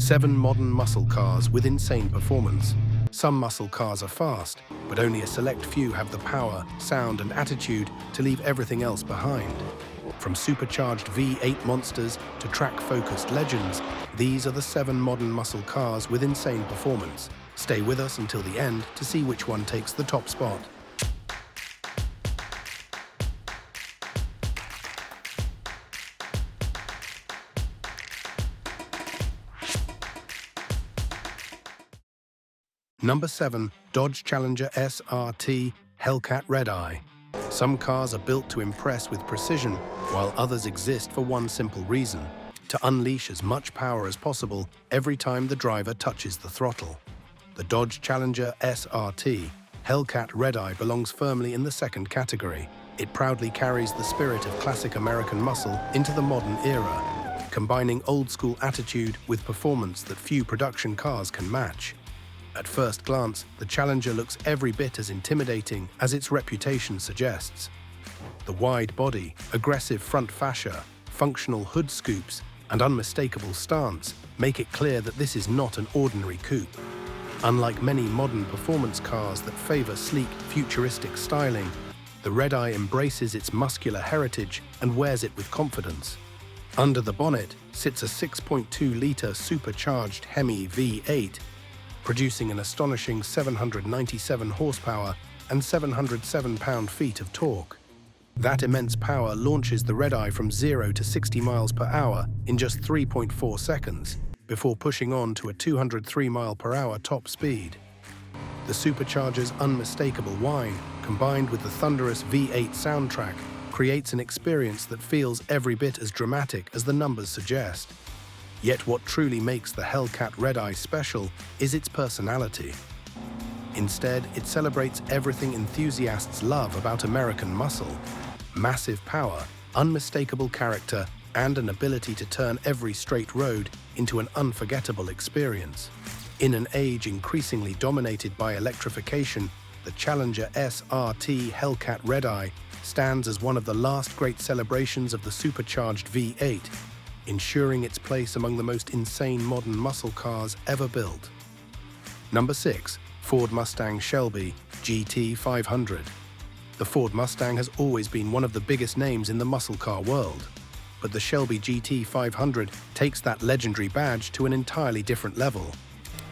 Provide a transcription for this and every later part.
7 modern muscle cars with insane performance. Some muscle cars are fast, but only a select few have the power, sound, and attitude to leave everything else behind. From supercharged V8 monsters to track-focused legends, these are the 7 modern muscle cars with insane performance. Stay with us until the end to see which one takes the top spot. Number 7. Dodge Challenger SRT Hellcat Red Eye. Some cars are built to impress with precision, while others exist for one simple reason: to unleash as much power as possible every time the driver touches the throttle. The Dodge Challenger SRT Hellcat Red Eye belongs firmly in the second category. It proudly carries the spirit of classic American muscle into the modern era, combining old-school attitude with performance that few production cars can match. At first glance, the Challenger looks every bit as intimidating as its reputation suggests. The wide body, aggressive front fascia, functional hood scoops, and unmistakable stance make it clear that this is not an ordinary coupe. Unlike many modern performance cars that favor sleek, futuristic styling, the Red Eye embraces its muscular heritage and wears it with confidence. Under the bonnet sits a 6.2-liter supercharged Hemi V8, producing an astonishing 797 horsepower and 707 pound-feet of torque. That immense power launches the Red Eye from 0 to 60 miles per hour in just 3.4 seconds, before pushing on to a 203 mile per hour top speed. The supercharger's unmistakable whine, combined with the thunderous V8 soundtrack, creates an experience that feels every bit as dramatic as the numbers suggest. Yet what truly makes the Hellcat Red Eye special is its personality. Instead, it celebrates everything enthusiasts love about American muscle: massive power, unmistakable character, and an ability to turn every straight road into an unforgettable experience. In an age increasingly dominated by electrification, the Challenger SRT Hellcat Red Eye stands as one of the last great celebrations of the supercharged V8, ensuring its place among the most insane modern muscle cars ever built. Number 6. Ford Mustang Shelby GT500. The Ford Mustang has always been one of the biggest names in the muscle car world, but the Shelby GT500 takes that legendary badge to an entirely different level.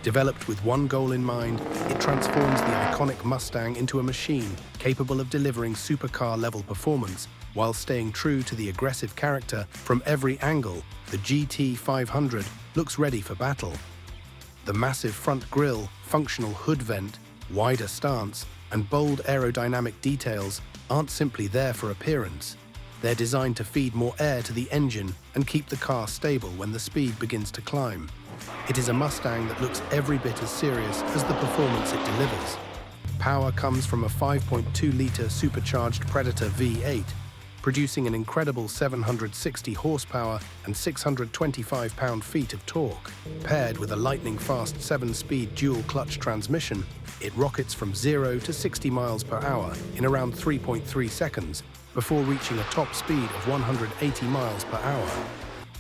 Developed with one goal in mind, it transforms the iconic Mustang into a machine capable of delivering supercar-level performance while staying true to the aggressive character from every angle. The GT500 looks ready for battle. The massive front grille, functional hood vent, wider stance, and bold aerodynamic details aren't simply there for appearance. They're designed to feed more air to the engine and keep the car stable when the speed begins to climb. It is a Mustang that looks every bit as serious as the performance it delivers. Power comes from a 5.2-liter supercharged Predator V8, producing an incredible 760 horsepower and 625 pound-feet of torque. Paired with a lightning-fast 7-speed dual-clutch transmission, it rockets from 0 to 60 miles per hour in around 3.3 seconds, before reaching a top speed of 180 miles per hour.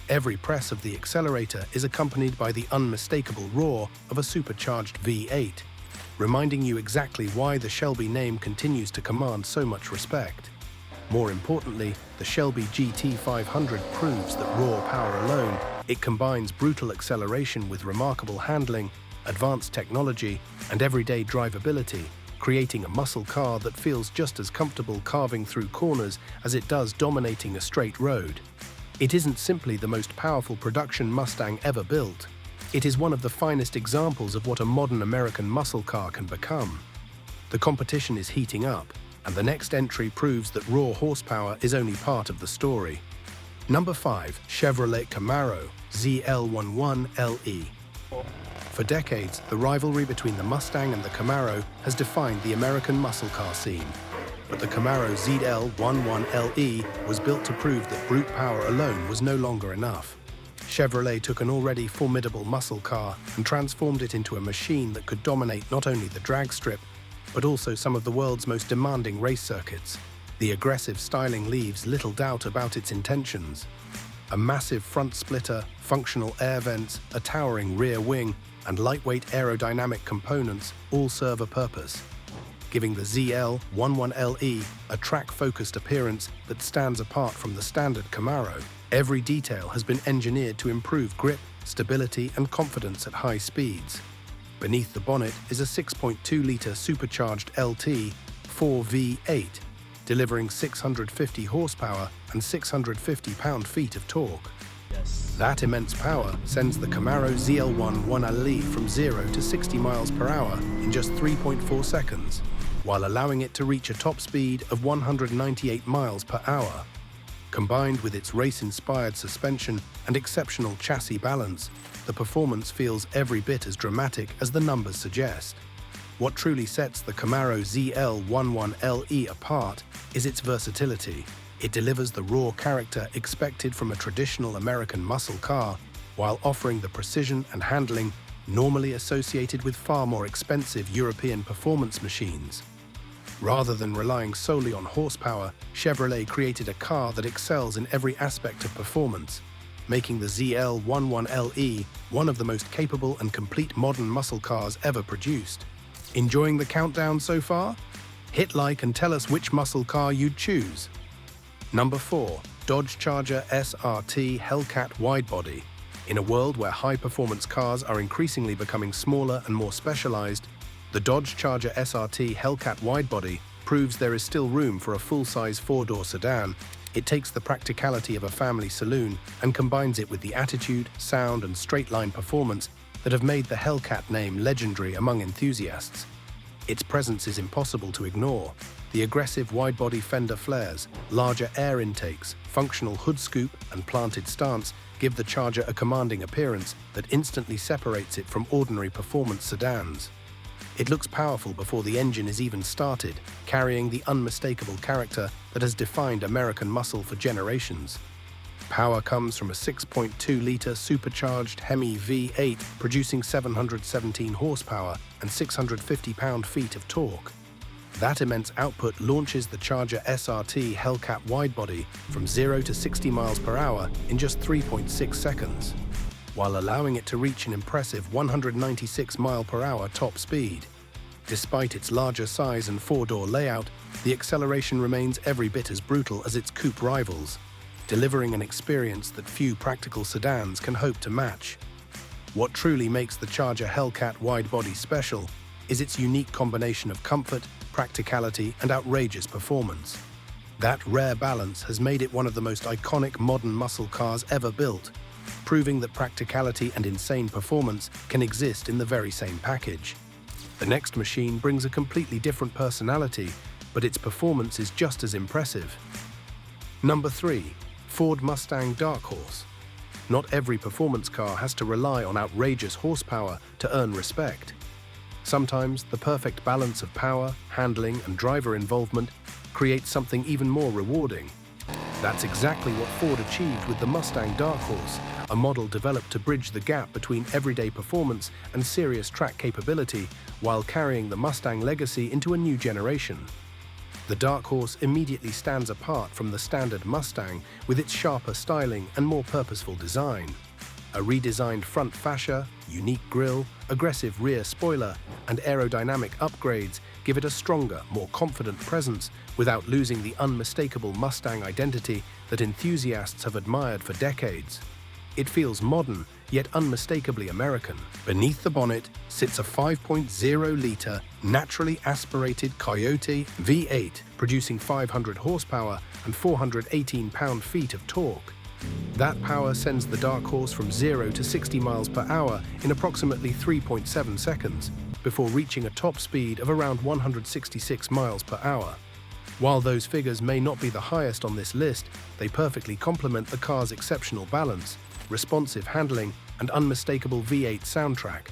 Every press of the accelerator is accompanied by the unmistakable roar of a supercharged V8, reminding you exactly why the Shelby name continues to command so much respect. More importantly, the Shelby GT500 proves that raw power alone, it combines brutal acceleration with remarkable handling, advanced technology, and everyday drivability, creating a muscle car that feels just as comfortable carving through corners as it does dominating a straight road. It isn't simply the most powerful production Mustang ever built. It is one of the finest examples of what a modern American muscle car can become. The competition is heating up, and the next entry proves that raw horsepower is only part of the story. Number 5. Chevrolet Camaro ZL1 LE. For decades, the rivalry between the Mustang and the Camaro has defined the American muscle car scene. But the Camaro ZL1 LE was built to prove that brute power alone was no longer enough. Chevrolet took an already formidable muscle car and transformed it into a machine that could dominate not only the drag strip, but also some of the world's most demanding race circuits. The aggressive styling leaves little doubt about its intentions. A massive front splitter, functional air vents, a towering rear wing, and lightweight aerodynamic components all serve a purpose, giving the ZL11LE a track-focused appearance that stands apart from the standard Camaro. Every detail has been engineered to improve grip, stability, and confidence at high speeds. Beneath the bonnet is a 6.2-litre supercharged LT 4V8, delivering 650 horsepower and 650 pound-feet of torque. That immense power sends the Camaro ZL1 1LE from 0 to 60 miles per hour in just 3.4 seconds, while allowing it to reach a top speed of 198 miles per hour. Combined with its race-inspired suspension and exceptional chassis balance, the performance feels every bit as dramatic as the numbers suggest. What truly sets the Camaro ZL11LE apart is its versatility. It delivers the raw character expected from a traditional American muscle car, while offering the precision and handling normally associated with far more expensive European performance machines. Rather than relying solely on horsepower, Chevrolet created a car that excels in every aspect of performance, making the ZL11LE one of the most capable and complete modern muscle cars ever produced. Enjoying the countdown so far? Hit like and tell us which muscle car you'd choose. Number 4. Dodge Charger SRT Hellcat Widebody. In a world where high-performance cars are increasingly becoming smaller and more specialized, the Dodge Charger SRT Hellcat Widebody proves there is still room for a full-size four-door sedan. It takes the practicality of a family saloon and combines it with the attitude, sound, and straight-line performance that have made the Hellcat name legendary among enthusiasts. Its presence is impossible to ignore. The aggressive wide-body fender flares, larger air intakes, functional hood scoop, and planted stance give the Charger a commanding appearance that instantly separates it from ordinary performance sedans. It looks powerful before the engine is even started, carrying the unmistakable character that has defined American muscle for generations. Power comes from a 6.2-litre supercharged Hemi V8 producing 717 horsepower and 650 pound-feet of torque. That immense output launches the Charger SRT Hellcat Widebody from 0 to 60 miles per hour in just 3.6 seconds, while allowing it to reach an impressive 196 mile per hour top speed. Despite its larger size and four-door layout, the acceleration remains every bit as brutal as its coupe rivals, delivering an experience that few practical sedans can hope to match. What truly makes the Charger Hellcat Widebody special is its unique combination of comfort, practicality, and outrageous performance. That rare balance has made it one of the most iconic modern muscle cars ever built, proving that practicality and insane performance can exist in the very same package. The next machine brings a completely different personality, but its performance is just as impressive. Number 3. Ford Mustang Dark Horse. Not every performance car has to rely on outrageous horsepower to earn respect. Sometimes the perfect balance of power, handling, and driver involvement creates something even more rewarding. That's exactly what Ford achieved with the Mustang Dark Horse, a model developed to bridge the gap between everyday performance and serious track capability while carrying the Mustang legacy into a new generation. The Dark Horse immediately stands apart from the standard Mustang with its sharper styling and more purposeful design. A redesigned front fascia, unique grille, aggressive rear spoiler, and aerodynamic upgrades give it a stronger, more confident presence without losing the unmistakable Mustang identity that enthusiasts have admired for decades. It feels modern, yet unmistakably American. Beneath the bonnet sits a 5.0-litre, naturally aspirated Coyote V8, producing 500 horsepower and 418 pound-feet of torque. That power sends the Dark Horse from 0 to 60 miles per hour in approximately 3.7 seconds, before reaching a top speed of around 166 miles per hour. While those figures may not be the highest on this list, they perfectly complement the car's exceptional balance, responsive handling, and unmistakable V8 soundtrack.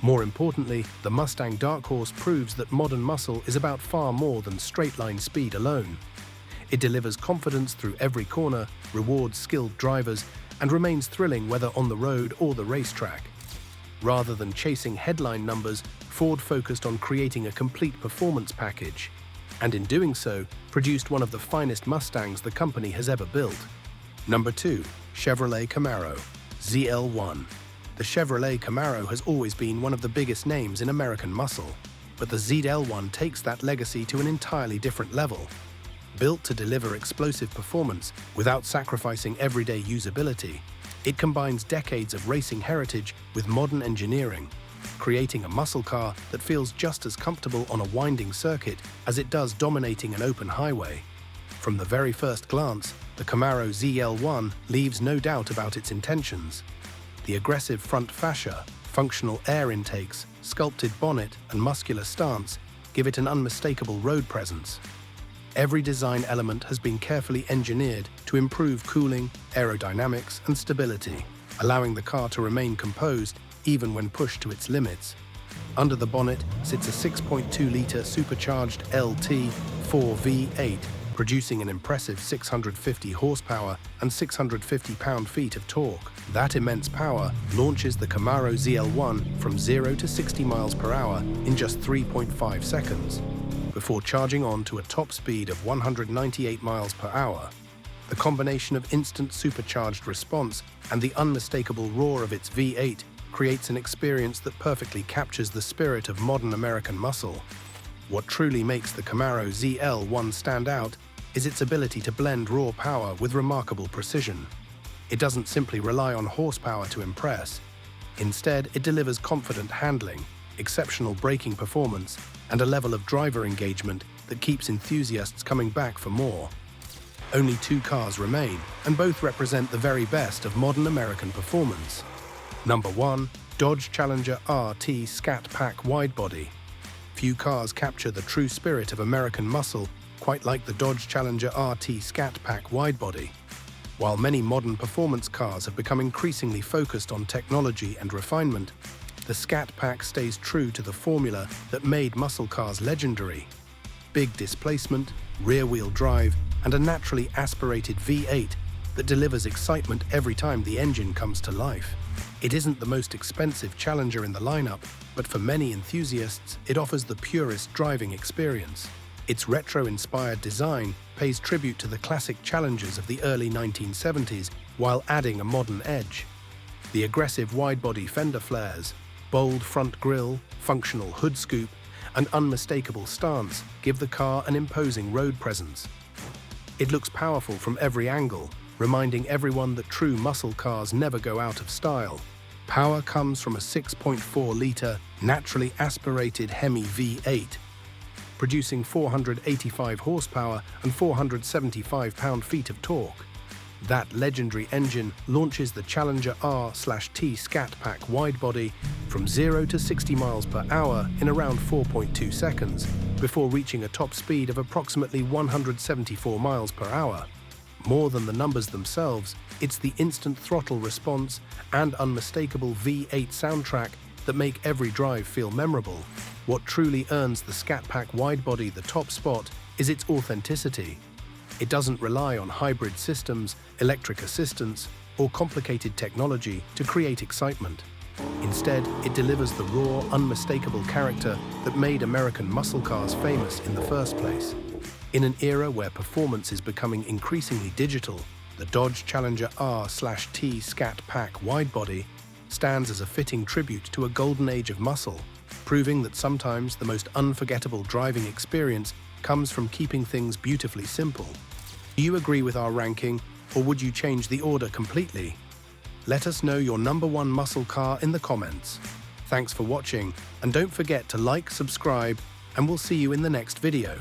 More importantly, the Mustang Dark Horse proves that modern muscle is about far more than straight-line speed alone. It delivers confidence through every corner, rewards skilled drivers, and remains thrilling whether on the road or the racetrack. Rather than chasing headline numbers, Ford focused on creating a complete performance package, and in doing so, produced one of the finest Mustangs the company has ever built. Number 2. Chevrolet Camaro ZL1. The Chevrolet Camaro has always been one of the biggest names in American muscle, but the ZL1 takes that legacy to an entirely different level. Built to deliver explosive performance without sacrificing everyday usability, it combines decades of racing heritage with modern engineering, creating a muscle car that feels just as comfortable on a winding circuit as it does dominating an open highway. From the very first glance, the Camaro ZL1 leaves no doubt about its intentions. The aggressive front fascia, functional air intakes, sculpted bonnet, and muscular stance give it an unmistakable road presence. Every design element has been carefully engineered to improve cooling, aerodynamics, and stability, allowing the car to remain composed even when pushed to its limits. Under the bonnet sits a 6.2-litre supercharged LT4 V8, producing an impressive 650 horsepower and 650 pound-feet of torque. That immense power launches the Camaro ZL1 from 0 to 60 miles per hour in just 3.5 seconds, before charging on to a top speed of 198 miles per hour. The combination of instant supercharged response and the unmistakable roar of its V8 creates an experience that perfectly captures the spirit of modern American muscle. What truly makes the Camaro ZL1 stand out is its ability to blend raw power with remarkable precision. It doesn't simply rely on horsepower to impress. Instead, it delivers confident handling, exceptional braking performance, and a level of driver engagement that keeps enthusiasts coming back for more. Only 2 cars remain, and both represent the very best of modern American performance. Number 1. Dodge Challenger RT Scat Pack Widebody. Few cars capture the true spirit of American muscle quite like the Dodge Challenger RT Scat Pack Widebody. While many modern performance cars have become increasingly focused on technology and refinement, the Scat Pack stays true to the formula that made muscle cars legendary. Big displacement, rear-wheel drive, and a naturally aspirated V8 that delivers excitement every time the engine comes to life. It isn't the most expensive Challenger in the lineup, but for many enthusiasts, it offers the purest driving experience. Its retro-inspired design pays tribute to the classic Challengers of the early 1970s while adding a modern edge. The aggressive wide-body fender flares, bold front grille, functional hood scoop, and unmistakable stance give the car an imposing road presence. It looks powerful from every angle, reminding everyone that true muscle cars never go out of style. Power comes from a 6.4-litre, naturally aspirated Hemi V8, producing 485 horsepower and 475 pound-feet of torque. That legendary engine launches the Challenger R/T Scat Pack Widebody from 0 to 60 miles per hour in around 4.2 seconds, before reaching a top speed of approximately 174 miles per hour. More than the numbers themselves, it's the instant throttle response and unmistakable V8 soundtrack that make every drive feel memorable. What truly earns the Scat Pack Widebody the top spot is its authenticity. It doesn't rely on hybrid systems, electric assistance, or complicated technology to create excitement. Instead, it delivers the raw, unmistakable character that made American muscle cars famous in the first place. In an era where performance is becoming increasingly digital, the Dodge Challenger R/T Scat Pack Widebody stands as a fitting tribute to a golden age of muscle, proving that sometimes the most unforgettable driving experience comes from keeping things beautifully simple. Do you agree with our ranking, or would you change the order completely? Let us know your number 1 muscle car in the comments. Thanks for watching, and don't forget to like, subscribe, and we'll see you in the next video.